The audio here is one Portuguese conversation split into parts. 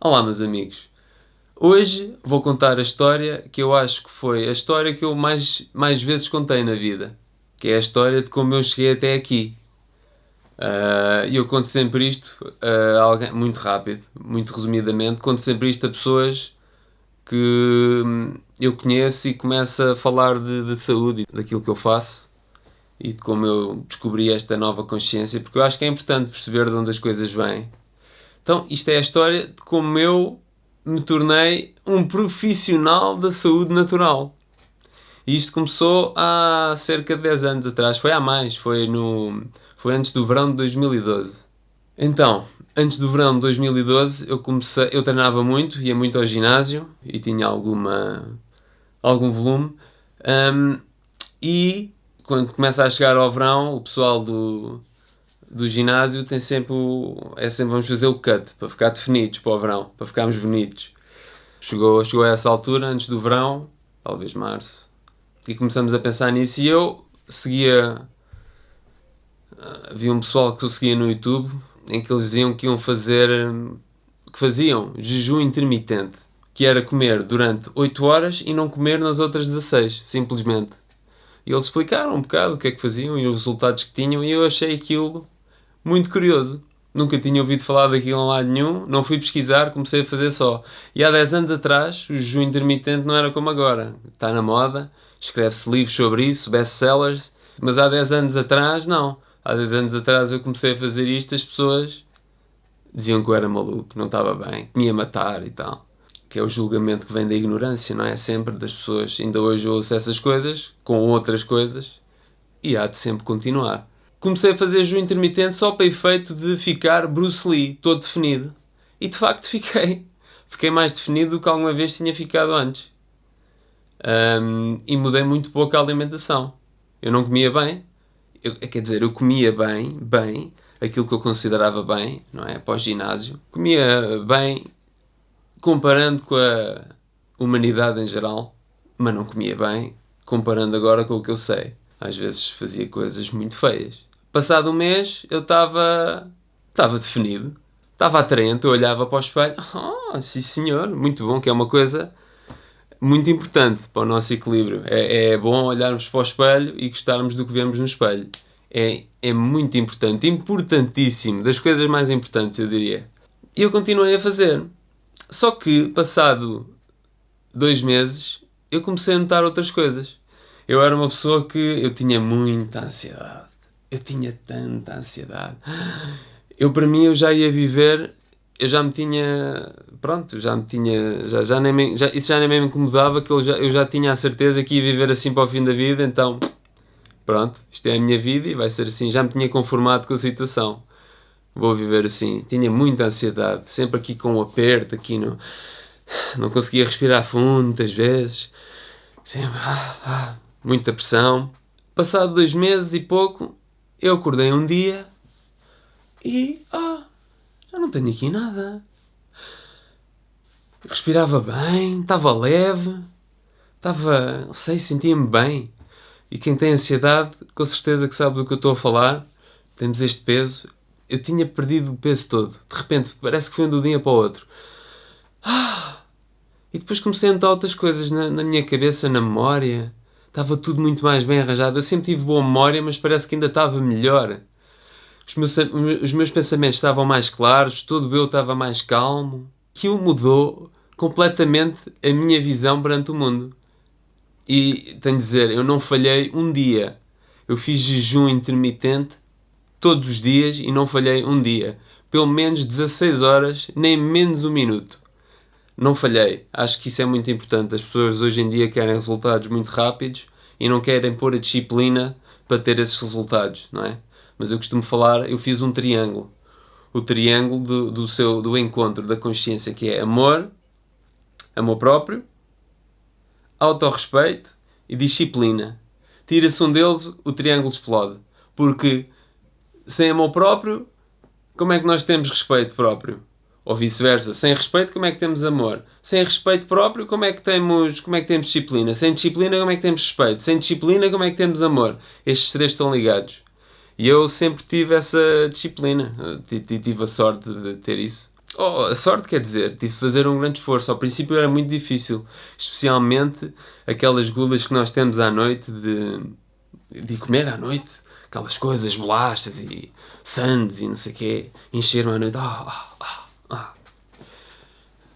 Olá, meus amigos. Hoje vou contar a história que eu acho que foi a história que eu mais vezes contei na vida, que é a história de como eu cheguei até aqui. E eu conto sempre isto a alguém, muito rápido, muito resumidamente, conto sempre isto a pessoas que eu conheço e começo a falar de saúde e daquilo que eu faço e de como eu descobri esta nova consciência, porque eu acho que é importante perceber de onde as coisas vêm. Então, isto é a história de como eu me tornei um profissional da saúde natural. E isto começou há cerca de 10 anos atrás. Foi há mais, foi antes do verão de 2012. Então, antes do verão de 2012, eu treinava muito, ia muito ao ginásio e tinha algum volume. Ahm, e quando começa a chegar ao verão, o pessoal do ginásio tem sempre vamos fazer o cut, para ficar definidos para o verão, para ficarmos bonitos. Chegou a essa altura, antes do verão, talvez março, e começamos a pensar nisso e eu seguia, havia um pessoal que eu seguia no YouTube, em que eles diziam que que faziam jejum intermitente, que era comer durante 8 horas e não comer nas outras 16, simplesmente. E eles explicaram um bocado o que é que faziam e os resultados que tinham, e eu achei aquilo muito curioso. Nunca tinha ouvido falar daquilo em lado nenhum, não fui pesquisar, comecei a fazer só. E há 10 anos atrás, o jejum intermitente não era como agora. Está na moda, escreve-se livros sobre isso, best-sellers, mas há 10 anos atrás, não. Há 10 anos atrás eu comecei a fazer isto, as pessoas diziam que eu era maluco, não estava bem, que me ia matar e tal. Que é o julgamento que vem da ignorância, não é? Sempre das pessoas. Ainda hoje eu ouço essas coisas, com outras coisas, e há de sempre continuar. Comecei a fazer jejum intermitente só para efeito de ficar Bruce Lee, todo definido. E de facto fiquei. Fiquei mais definido do que alguma vez tinha ficado antes. E mudei muito pouco a alimentação. Eu não comia bem. Quer dizer, eu comia bem, aquilo que eu considerava bem, não é? Pós-ginásio. Comia bem, comparando com a humanidade em geral, mas não comia bem, comparando agora com o que eu sei. Às vezes fazia coisas muito feias. Passado um mês, eu estava definido, estava atraente, eu olhava para o espelho, sim senhor, muito bom, que é uma coisa muito importante para o nosso equilíbrio. É bom olharmos para o espelho e gostarmos do que vemos no espelho. É muito importante, importantíssimo, das coisas mais importantes, eu diria. E eu continuei a fazer. Só que, passado 2 meses, eu comecei a notar outras coisas. Eu era uma pessoa que eu tinha muita ansiedade. Eu tinha tanta ansiedade. Para mim, eu já ia viver, eu já me tinha, pronto, já me tinha, já nem me, já, isso já nem me incomodava, que eu já tinha a certeza que ia viver assim para o fim da vida, então, pronto, isto é a minha vida e vai ser assim. Já me tinha conformado com a situação. Vou viver assim. Tinha muita ansiedade, sempre aqui com um aperto, aqui não conseguia respirar fundo, muitas vezes. Sempre, muita pressão. Passado 2 meses e pouco, eu acordei um dia e, já não tenho aqui nada. Respirava bem, estava leve, não sei, sentia-me bem. E quem tem ansiedade, com certeza que sabe do que eu estou a falar. Temos este peso. Eu tinha perdido o peso todo. De repente, parece que foi de um dia para o outro. E depois comecei a notar outras coisas na minha cabeça, na memória. Estava tudo muito mais bem arranjado. Eu sempre tive boa memória, mas parece que ainda estava melhor. Os meus pensamentos estavam mais claros, todo eu estava mais calmo. Aquilo mudou completamente a minha visão perante o mundo. E tenho de dizer, eu não falhei um dia. Eu fiz jejum intermitente todos os dias e não falhei um dia. Pelo menos 16 horas, nem menos um minuto. Não falhei. Acho que isso é muito importante. As pessoas hoje em dia querem resultados muito rápidos e não querem pôr a disciplina para ter esses resultados, não é? Mas eu costumo falar, eu fiz um triângulo. O triângulo do encontro da consciência, que é amor próprio, autorrespeito e disciplina. Tira-se um deles, o triângulo explode. Porque sem amor próprio, como é que nós temos respeito próprio? Ou vice-versa, sem respeito, como é que temos amor? Sem respeito próprio, como é que temos disciplina? Sem disciplina, como é que temos respeito? Sem disciplina, como é que temos amor? Estes três estão ligados. E eu sempre tive essa disciplina. Tive a sorte de ter isso. Oh, a sorte quer dizer, tive de fazer um grande esforço. Ao princípio era muito difícil, especialmente aquelas gulas que nós temos à noite de comer à noite, aquelas coisas, bolachas e sandes e não sei o quê, encher-me à noite.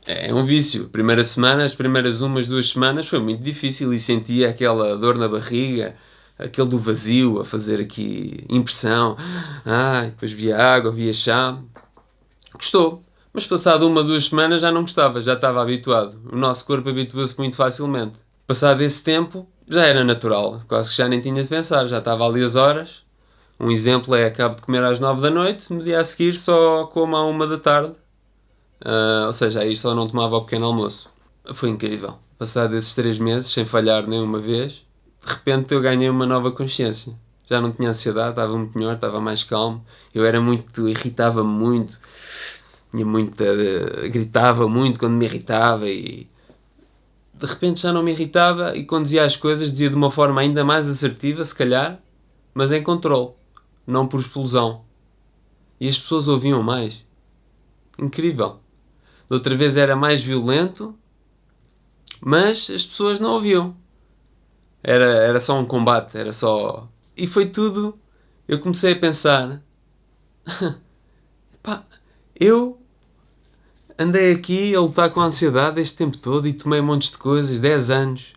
É um vício. Primeira semana, as primeiras umas, 2 semanas foi muito difícil e sentia aquela dor na barriga, aquele do vazio a fazer aqui impressão. Depois via água, via chá. Gostou. Mas passado 1, 2 semanas já não gostava, já estava habituado. O nosso corpo habitua-se muito facilmente. Passado esse tempo, já era natural. Quase que já nem tinha de pensar, já estava ali as horas. Um exemplo é: acabo de comer às 9 da noite, no dia a seguir só como à 1 da tarde. Ou seja, aí só não tomava o pequeno almoço. Foi incrível. Passado esses 3 meses, sem falhar nenhuma vez, de repente eu ganhei uma nova consciência. Já não tinha ansiedade, estava muito melhor, estava mais calmo. Eu era muito, irritava-me muito, tinha muita, gritava muito quando me irritava e de repente já não me irritava e quando dizia as coisas dizia de uma forma ainda mais assertiva, se calhar, mas em controle, não por explosão. E as pessoas ouviam mais. Incrível. Da outra vez era mais violento, mas as pessoas não ouviam. Era só um combate, era só... E foi tudo... Eu comecei a pensar... Pá, eu andei aqui a lutar com a ansiedade este tempo todo e tomei montes de coisas, 10 anos.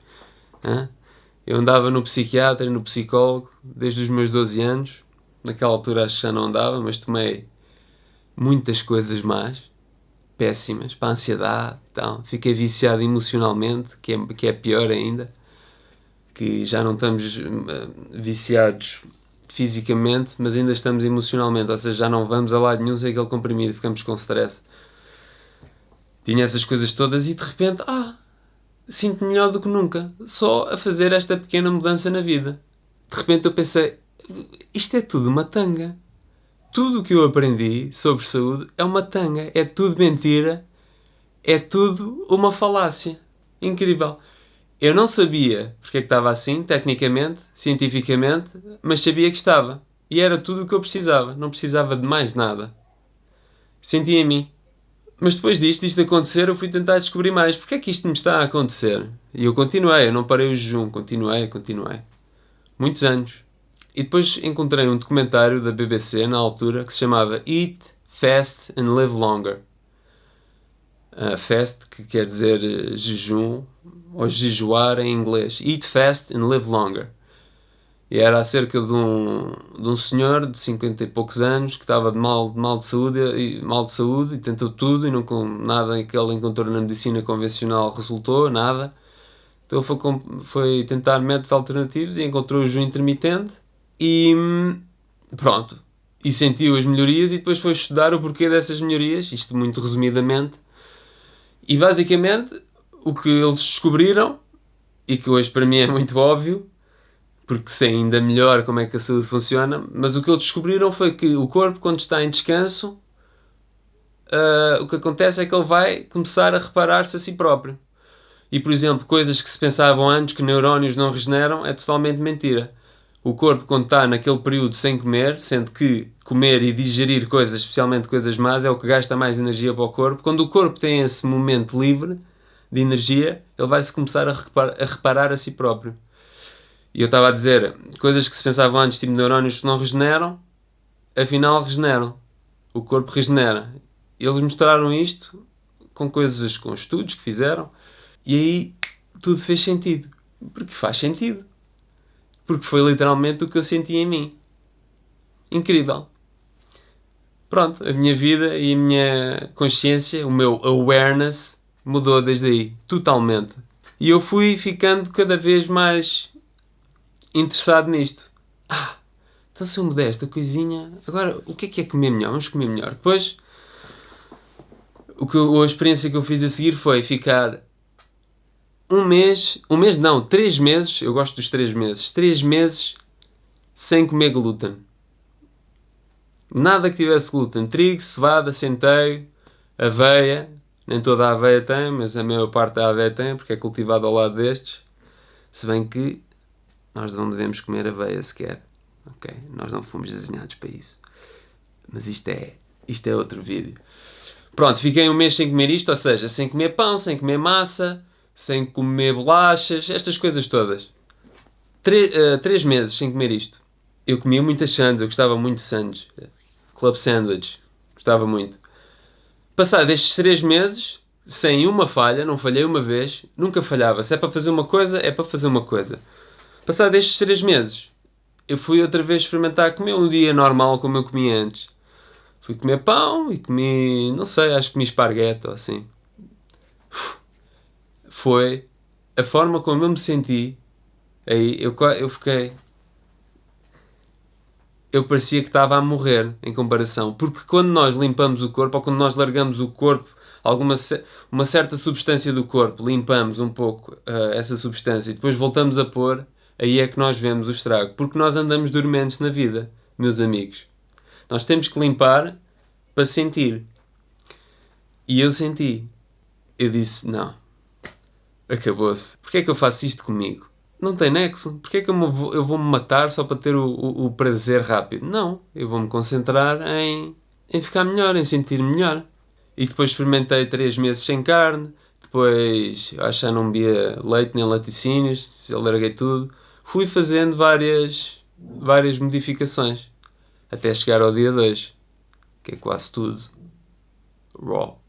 Hã? Eu andava no psiquiatra e no psicólogo desde os meus 12 anos. Naquela altura acho que já não andava, mas tomei muitas coisas más, péssimas, para a ansiedade. Então, fiquei viciado emocionalmente, que é pior ainda. Que já não estamos viciados fisicamente, mas ainda estamos emocionalmente. Ou seja, já não vamos a lado nenhum sem aquele comprimido, ficamos com stress. Tinha essas coisas todas e de repente, sinto-me melhor do que nunca, só a fazer esta pequena mudança na vida. De repente eu pensei, isto é tudo uma tanga. Tudo o que eu aprendi sobre saúde é uma tanga, é tudo mentira, é tudo uma falácia. Incrível. Eu não sabia porque é que estava assim, tecnicamente, cientificamente, mas sabia que estava. E era tudo o que eu precisava, não precisava de mais nada. Senti em mim. Mas depois disto acontecer, eu fui tentar descobrir mais. Porque é que isto me está a acontecer? E eu continuei, eu não parei o jejum, continuei. Muitos anos. E depois encontrei um documentário da BBC, na altura, que se chamava Eat, Fast and Live Longer. Fast, que quer dizer jejum, ou jejuar em inglês. Eat fast and live longer. E era acerca de um senhor de 50 e poucos anos que estava de mal de saúde e tentou tudo e não, com nada que ele encontrou na medicina convencional resultou, nada. Então foi tentar métodos alternativos e encontrou o jejum intermitente e pronto. E sentiu as melhorias e depois foi estudar o porquê dessas melhorias, isto muito resumidamente. E basicamente o que eles descobriram, e que hoje para mim é muito óbvio, porque sei ainda melhor como é que a saúde funciona, mas o que eles descobriram foi que o corpo, quando está em descanso, o que acontece é que ele vai começar a reparar-se a si próprio. E, por exemplo, coisas que se pensavam antes que neurónios não regeneram é totalmente mentira. O corpo, quando está naquele período sem comer, sendo que comer e digerir coisas, especialmente coisas más, é o que gasta mais energia para o corpo. Quando o corpo tem esse momento livre de energia, ele vai-se começar a reparar a si próprio. E eu estava a dizer, coisas que se pensavam antes, tipo neurónios que não regeneram, afinal regeneram. O corpo regenera. Eles mostraram isto com coisas, com estudos que fizeram, e aí tudo fez sentido. Porque faz sentido. Porque foi literalmente o que eu senti em mim. Incrível. Pronto, a minha vida e a minha consciência, o meu awareness, mudou desde aí. Totalmente. E eu fui ficando cada vez mais interessado nisto. Então se eu mudei esta coisinha, agora o que é comer melhor? Vamos comer melhor. Depois, a experiência que eu fiz a seguir foi ficar 3 meses, eu gosto dos 3 meses, 3 meses sem comer glúten. Nada que tivesse glúten. Trigo, cevada, centeio, aveia. Nem toda a aveia tem, mas a maior parte da aveia tem, porque é cultivada ao lado destes. Se bem que nós não devemos comer aveia sequer. Ok? Nós não fomos desenhados para isso. Mas isto é outro vídeo. Pronto, fiquei um mês sem comer isto, ou seja, sem comer pão, sem comer massa, sem comer bolachas, estas coisas todas. 3 meses sem comer isto. Eu comia muitas sandes, eu gostava muito de sandes. Club sandwich, gostava muito. Passado estes 3 meses, sem uma falha, não falhei uma vez, nunca falhava. Se é para fazer uma coisa, é para fazer uma coisa. Passado estes 3 meses, eu fui outra vez experimentar comer um dia normal como eu comia antes. Fui comer pão e comi, não sei, acho que comi esparguete ou assim. Foi a forma como eu me senti. Aí eu fiquei. Eu parecia que estava a morrer em comparação. Porque quando nós limpamos o corpo, ou quando nós largamos o corpo, uma certa substância do corpo, limpamos um pouco essa substância e depois voltamos a pôr, aí é que nós vemos o estrago. Porque nós andamos dormentes na vida, meus amigos. Nós temos que limpar para sentir. E eu senti. Eu disse, não. Acabou-se. Porquê é que eu faço isto comigo? Não tem nexo. Porquê é que eu vou-me matar só para ter o prazer rápido? Não. Eu vou-me concentrar em ficar melhor, em sentir melhor. E depois experimentei 3 meses sem carne. Depois, acho que já não bebia leite nem laticínios. Já larguei tudo. Fui fazendo várias modificações. Até chegar ao dia 2. Que é quase tudo raw.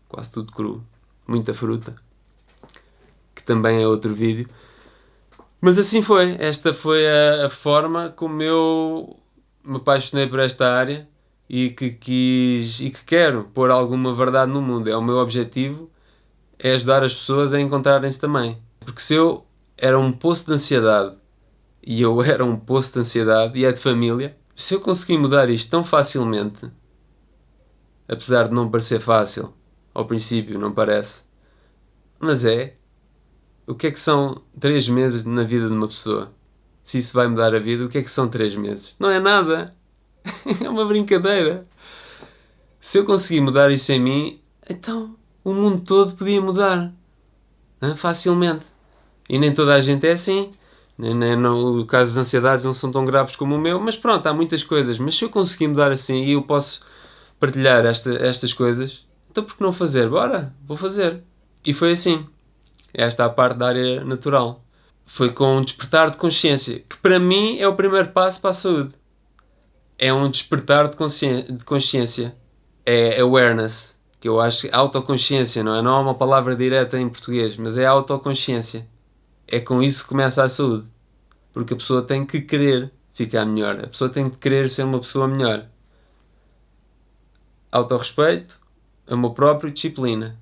Quase tudo cru. Muita fruta. Que também é outro vídeo. Mas assim foi. Esta foi a forma como eu me apaixonei por esta área e que quis e que quero pôr alguma verdade no mundo. É o meu objetivo, é ajudar as pessoas a encontrarem-se também. Porque se eu era um poço de ansiedade e eu era um poço de ansiedade e é de família, se eu conseguir mudar isto tão facilmente, apesar de não parecer fácil, ao princípio não parece, mas é. O que é que são 3 meses na vida de uma pessoa? Se isso vai mudar a vida, o que é que são 3 meses? Não é nada. É uma brincadeira. Se eu conseguir mudar isso em mim, então o mundo todo podia mudar. Facilmente. E nem toda a gente é assim. O caso das ansiedades não são tão graves como o meu. Mas pronto, há muitas coisas. Mas se eu conseguir mudar assim e eu posso partilhar estas coisas, então por que não fazer? Bora, vou fazer. E foi assim. Esta é a parte da área natural. Foi com um despertar de consciência, que para mim é o primeiro passo para a saúde. É um despertar de consciência. É awareness, que eu acho que é autoconsciência, não é? Não é uma palavra direta em português, mas é autoconsciência. É com isso que começa a saúde. Porque a pessoa tem que querer ficar melhor. A pessoa tem que querer ser uma pessoa melhor. Autorrespeito, amor próprio e disciplina.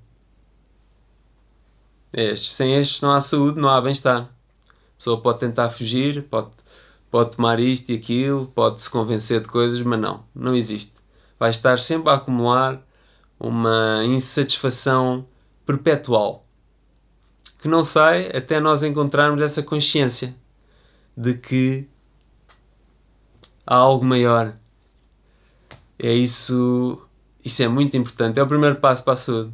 Sem estes não há saúde, não há bem-estar. A pessoa pode tentar fugir, pode tomar isto e aquilo, pode se convencer de coisas, mas não existe. Vai estar sempre a acumular uma insatisfação perpetual que não sai até nós encontrarmos essa consciência de que há algo maior. Isso é muito importante. É o primeiro passo para a saúde.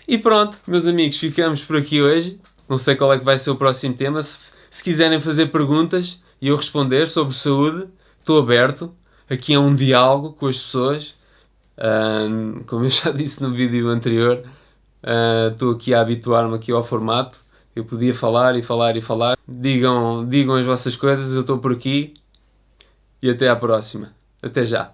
E pronto, meus amigos, ficamos por aqui hoje. Não sei qual é que vai ser o próximo tema. Se quiserem fazer perguntas e eu responder sobre saúde, estou aberto. Aqui é um diálogo com as pessoas. Como eu já disse no vídeo anterior, estou aqui a habituar-me aqui ao formato. Eu podia falar e falar e falar. Digam as vossas coisas, eu estou por aqui. E até à próxima. Até já.